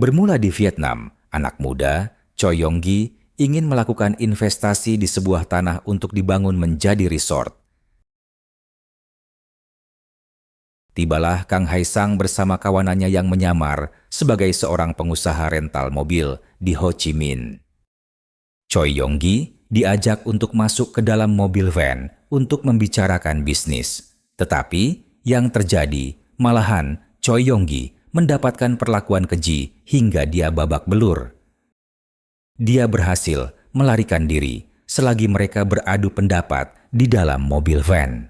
Bermula di Vietnam, anak muda, Choi Yong-gi, ingin melakukan investasi di sebuah tanah untuk dibangun menjadi resort. Tibalah Kang Hae-sang bersama kawanannya yang menyamar sebagai seorang pengusaha rental mobil di Ho Chi Minh. Choi Yong-gi diajak untuk masuk ke dalam mobil van untuk membicarakan bisnis. Tetapi yang terjadi malahan Choi Yong-gi mendapatkan perlakuan keji hingga dia babak belur. Dia berhasil melarikan diri selagi mereka beradu pendapat di dalam mobil van.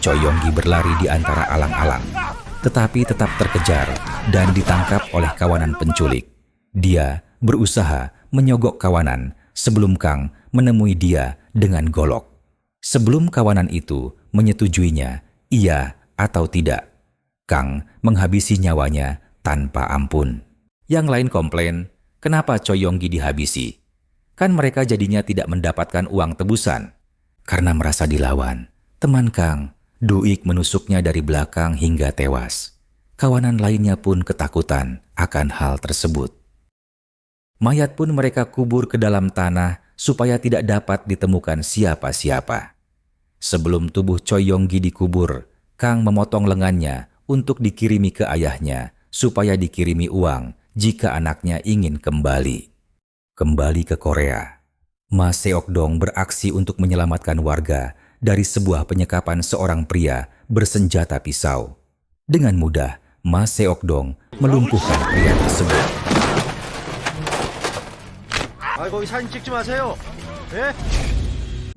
Choi Yong-gi berlari di antara alang-alang, tetapi tetap terkejar dan ditangkap oleh kawanan penculik. Dia berusaha menyogok kawanan sebelum Kang menemui dia dengan golok. Sebelum kawanan itu menyetujuinya, iya atau tidak, Kang menghabisi nyawanya tanpa ampun. Yang lain komplain, kenapa Choi Yong-gi dihabisi? Kan mereka jadinya tidak mendapatkan uang tebusan. Karena merasa dilawan, teman Kang, Duik menusuknya dari belakang hingga tewas. Kawanan lainnya pun ketakutan akan hal tersebut. Mayat pun mereka kubur ke dalam tanah supaya tidak dapat ditemukan siapa-siapa. Sebelum tubuh Choi Yong-gi dikubur, Kang memotong lengannya untuk dikirimi ke ayahnya supaya dikirimi uang jika anaknya ingin kembali. Kembali ke Korea, Ma Seok-dong beraksi untuk menyelamatkan warga dari sebuah penyekapan seorang pria bersenjata pisau. Dengan mudah, Ma Seok-dong melumpuhkan pria tersebut.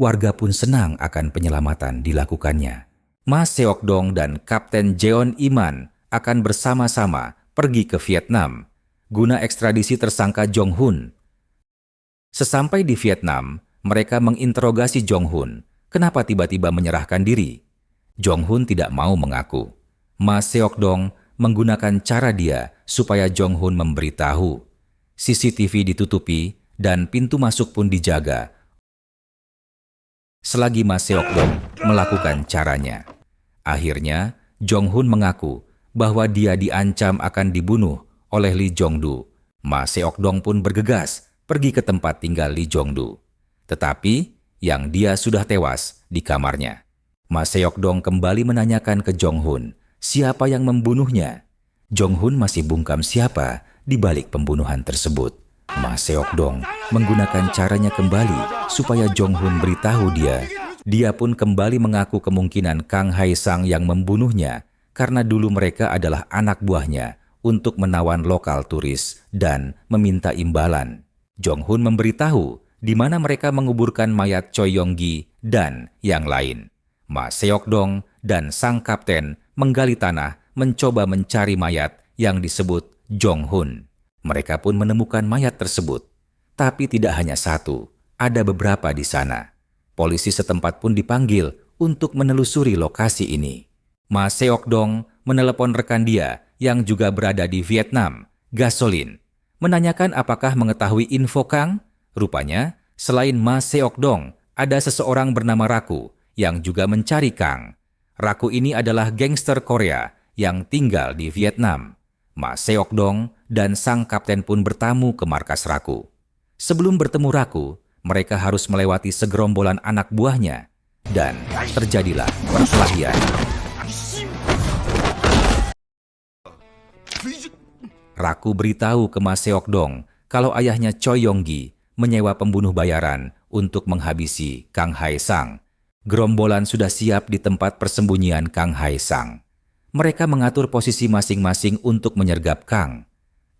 Warga pun senang akan penyelamatan dilakukannya. Ma Seok-dong dan Kapten Jeon Iman akan bersama-sama pergi ke Vietnam guna ekstradisi tersangka Jong-hun. Sesampai di Vietnam, mereka menginterogasi Jong-hun. Kenapa tiba-tiba menyerahkan diri? Jong-hun tidak mau mengaku. Ma Seok-dong menggunakan cara dia supaya Jong-hun memberitahu. CCTV ditutupi dan pintu masuk pun dijaga. Selagi Ma Seok-dong melakukan caranya. Akhirnya, Jong-hun mengaku bahwa dia diancam akan dibunuh oleh Lee Jong-du. Ma Seok-dong pun bergegas pergi ke tempat tinggal Lee Jong-du. Tetapi yang dia sudah tewas di kamarnya. Ma Seok-dong kembali menanyakan ke Jong-hun siapa yang membunuhnya. Jong-hun masih bungkam siapa di balik pembunuhan tersebut. Ma Seok-dong menggunakan caranya kembali supaya Jong-hun beritahu dia. Dia pun kembali mengaku kemungkinan Kang Hae-sang yang membunuhnya karena dulu mereka adalah anak buahnya untuk menawan lokal turis dan meminta imbalan. Jong-hun memberitahu di mana mereka menguburkan mayat Choi Yong-gi dan yang lain. Ma Seok-dong dan sang kapten menggali tanah mencoba mencari mayat yang disebut Jong-hun. Mereka pun menemukan mayat tersebut. Tapi tidak hanya satu, ada beberapa di sana. Polisi setempat pun dipanggil untuk menelusuri lokasi ini. Ma Seok-dong menelepon rekan dia yang juga berada di Vietnam, Gasolin, menanyakan apakah mengetahui info Kang. Rupanya, selain Ma Seok-dong, ada seseorang bernama Raku yang juga mencari Kang. Raku ini adalah gangster Korea yang tinggal di Vietnam. Ma Seok-dong dan sang kapten pun bertamu ke markas Raku. Sebelum bertemu Raku, mereka harus melewati segerombolan anak buahnya. Dan terjadilah perkelahian. Raku beritahu ke Ma Seok-dong kalau ayahnya Choi Yong-gi menyewa pembunuh bayaran untuk menghabisi Kang Hae-sang. Gerombolan sudah siap di tempat persembunyian Kang Hae-sang. Mereka mengatur posisi masing-masing untuk menyergap Kang.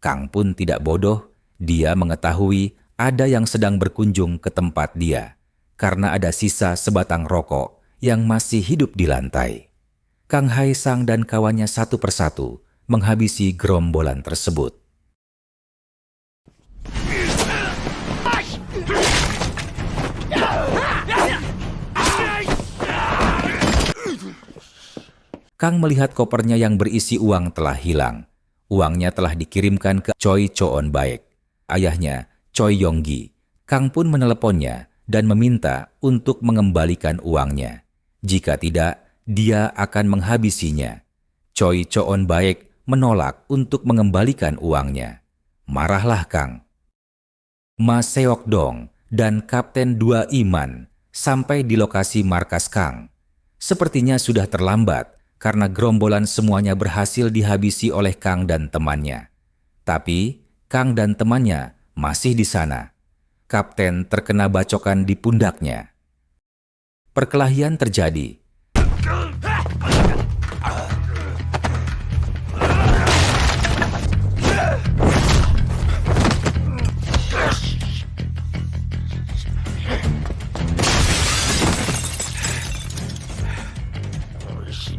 Kang pun tidak bodoh, dia mengetahui ada yang sedang berkunjung ke tempat dia karena ada sisa sebatang rokok yang masih hidup di lantai. Kang Hae-sang dan kawannya satu persatu menghabisi gerombolan tersebut. Kang melihat kopernya yang berisi uang telah hilang. Uangnya telah dikirimkan ke Choi Choon Baek, ayahnya Choi Yong-gi. Kang pun meneleponnya dan meminta untuk mengembalikan uangnya. Jika tidak, dia akan menghabisinya. Choi Choon Baek menolak untuk mengembalikan uangnya. Marahlah Kang. Ma Seok Dong dan Kapten 2 Iman sampai di lokasi markas Kang. Sepertinya sudah terlambat karena gerombolan semuanya berhasil dihabisi oleh Kang dan temannya. Tapi Kang dan temannya masih di sana. Kapten terkena bacokan di pundaknya. Perkelahian terjadi.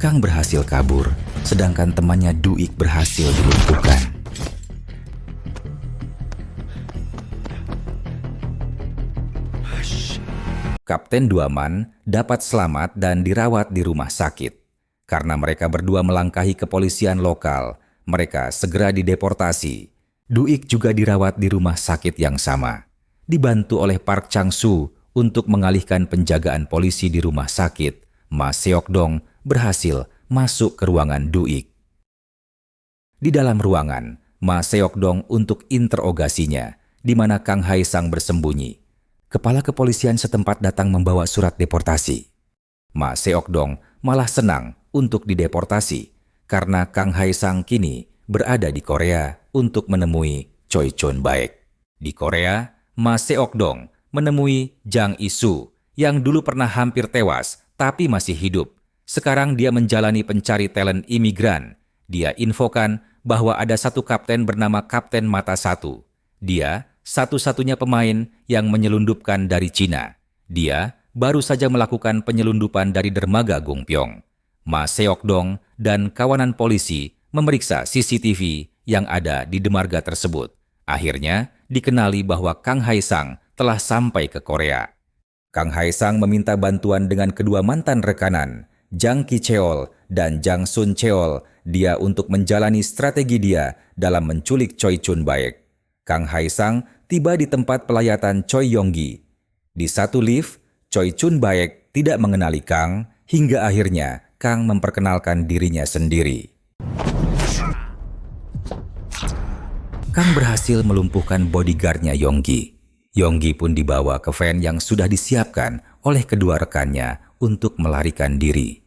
Kang berhasil kabur, sedangkan temannya Duik berhasil dilumpuhkan. Kapten Duaman dapat selamat dan dirawat di rumah sakit. Karena mereka berdua melangkahi kepolisian lokal, mereka segera dideportasi. Duik juga dirawat di rumah sakit yang sama, dibantu oleh Park Chang-soo untuk mengalihkan penjagaan polisi di rumah sakit. Ma Seok Dong berhasil masuk ke ruangan Duik. Di dalam ruangan, Ma Seok Dong untuk interogasinya, di mana Kang Hae Sang bersembunyi. Kepala kepolisian setempat datang membawa surat deportasi. Ma Seok Dong malah senang untuk dideportasi, karena Kang Hae Sang kini berada di Korea untuk menemui Choi Choon Baek. Di Korea, Ma Seok Dong menemui Jang Isu yang dulu pernah hampir tewas tapi masih hidup. Sekarang dia menjalani pencari talent imigran. Dia infokan bahwa ada satu kapten bernama Kapten Mata Satu. Dia satu-satunya pemain yang menyelundupkan dari Cina. Dia baru saja melakukan penyelundupan dari dermaga Gongpyong. Ma Seok Dong dan kawanan polisi memeriksa CCTV yang ada di dermaga tersebut. Akhirnya dikenali bahwa Kang Hae Sang telah sampai ke Korea. Kang Hae Sang meminta bantuan dengan kedua mantan rekanan, Jang Ki Cheol dan Jang Sun Cheol, dia untuk menjalani strategi dia dalam menculik Choi Choon Baek. Kang Hae Sang tiba di tempat pelayatan Choi Yong-gi. Di satu lift, Choi Choon Baek tidak mengenali Kang, hingga akhirnya Kang memperkenalkan dirinya sendiri. Kang berhasil melumpuhkan bodyguardnya Yong-gi. Yong-gi pun dibawa ke van yang sudah disiapkan oleh kedua rekannya untuk melarikan diri.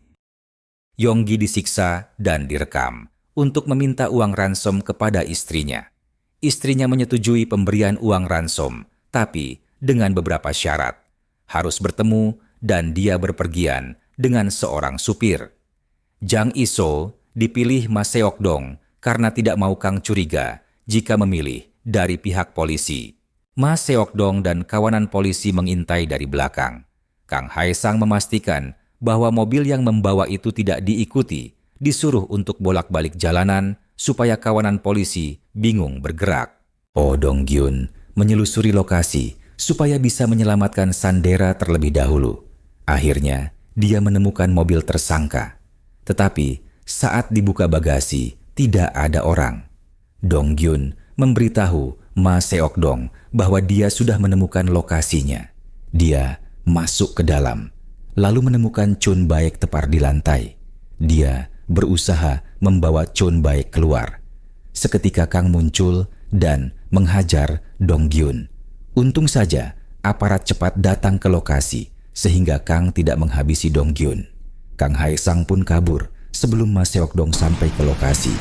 Yong-gi disiksa dan direkam untuk meminta uang ransom kepada istrinya. Istrinya menyetujui pemberian uang ransom, tapi dengan beberapa syarat. Harus bertemu dan dia berpergian dengan seorang supir. Jang Iso dipilih Ma Seok Dong karena tidak mau Kang curiga jika memilih dari pihak polisi. Ma Seok Dong dan kawanan polisi mengintai dari belakang. Kang Hae Sang memastikan bahwa mobil yang membawa itu tidak diikuti, disuruh untuk bolak-balik jalanan supaya kawanan polisi bingung bergerak. Oh Dong-gyun menyelusuri lokasi supaya bisa menyelamatkan Sandera terlebih dahulu. Akhirnya, dia menemukan mobil tersangka. Tetapi saat dibuka bagasi, tidak ada orang. Dong-gyun memberitahu Ma Seok Dong bahwa dia sudah menemukan lokasinya. Dia masuk ke dalam, lalu menemukan Choon Baek tepar di lantai. Dia berusaha membawa Choon Baek keluar. Seketika Kang muncul dan menghajar Dong-gyun. Untung saja aparat cepat datang ke lokasi sehingga Kang tidak menghabisi Dong-gyun. Kang Hae Sang pun kabur sebelum Ma Seok Dong sampai ke lokasi.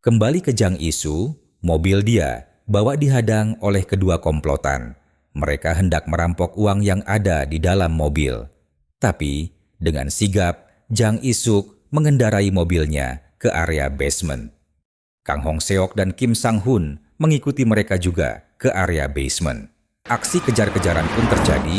Kembali ke Jang Isu, mobil dia bawa dihadang oleh kedua komplotan. Mereka hendak merampok uang yang ada di dalam mobil. Tapi dengan sigap, Jang Isuk mengendarai mobilnya ke area basement. Kang Hong Seok dan Kim Sang Hun mengikuti mereka juga ke area basement. Aksi kejar-kejaran pun terjadi.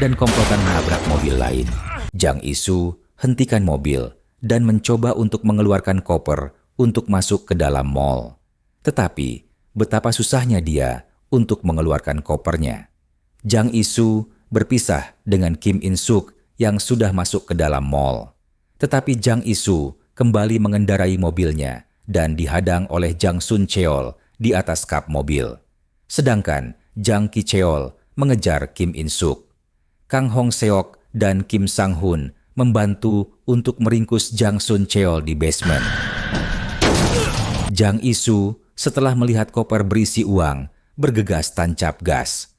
Dan komplotan menabrak mobil lain. Jang Isu hentikan mobil dan mencoba untuk mengeluarkan koper untuk masuk ke dalam mall. Tetapi betapa susahnya dia untuk mengeluarkan kopernya. Jang Isu berpisah dengan Kim In Suk yang sudah masuk ke dalam mall. Tetapi Jang Isu kembali mengendarai mobilnya dan dihadang oleh Jang Sun Cheol di atas kap mobil. Sedangkan Jang Ki Cheol mengejar Kim In Suk. Kang Hong Seok dan Kim Sang Hun membantu untuk meringkus Jang Sun Cheol di basement. Jang Isu setelah melihat koper berisi uang bergegas tancap gas.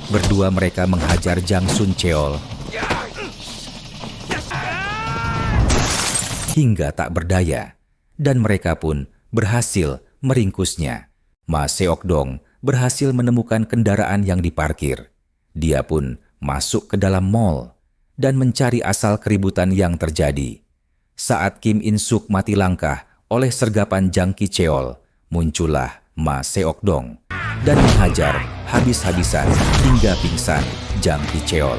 Berdua mereka menghajar Jang Sun Cheol hingga tak berdaya, dan mereka pun berhasil meringkusnya. Ma Seok Dong berhasil menemukan kendaraan yang diparkir. Dia pun masuk ke dalam mall dan mencari asal keributan yang terjadi. Saat Kim In Suk mati langkah oleh sergapan Jang Ki Cheol, muncullah Ma Seok Dong dan menghajar habis-habisan hingga pingsan Jang Ki Cheol.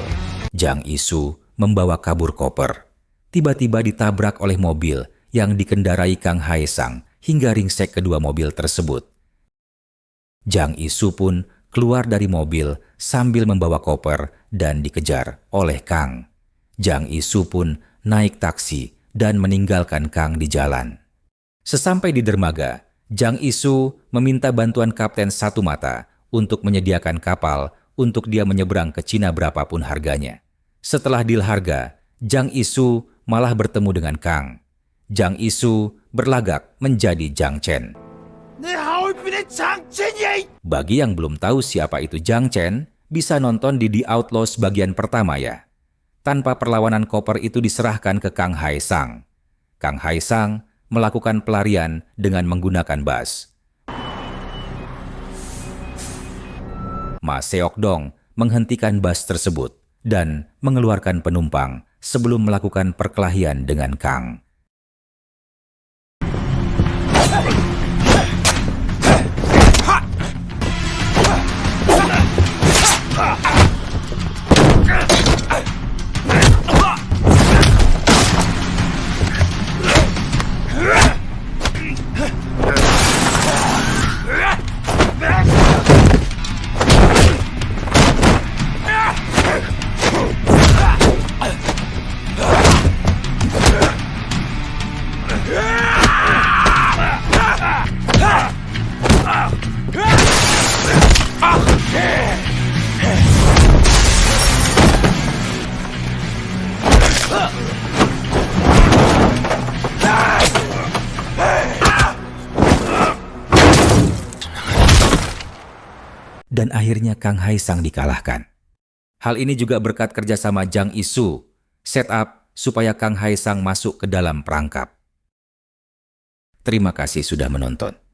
Jang Isu membawa kabur koper. Tiba-tiba ditabrak oleh mobil yang dikendarai Kang Hae Sang hingga ringsek kedua mobil tersebut. Jang Isu pun keluar dari mobil sambil membawa koper dan dikejar oleh Kang. Jang Isu pun naik taksi dan meninggalkan Kang di jalan. Sesampai di dermaga, Jang Isu meminta bantuan Kapten Satu Mata untuk menyediakan kapal untuk dia menyeberang ke Cina berapapun harganya. Setelah deal harga, Jang Isu malah bertemu dengan Kang. Jang Isu berlagak menjadi Jang Chen. Bagi yang belum tahu siapa itu Jang Chen, bisa nonton di The Outlaws bagian pertama ya. Tanpa perlawanan koper itu diserahkan ke Kang Hae Sang. Kang Hae Sang melakukan pelarian dengan menggunakan bas. Ma Seok Dong menghentikan bas tersebut dan mengeluarkan penumpang sebelum melakukan perkelahian dengan Kang. Dan akhirnya Kang Hae Sang dikalahkan. Hal ini juga berkat kerjasama Jang Isu, setup supaya Kang Hae Sang masuk ke dalam perangkap. Terima kasih sudah menonton.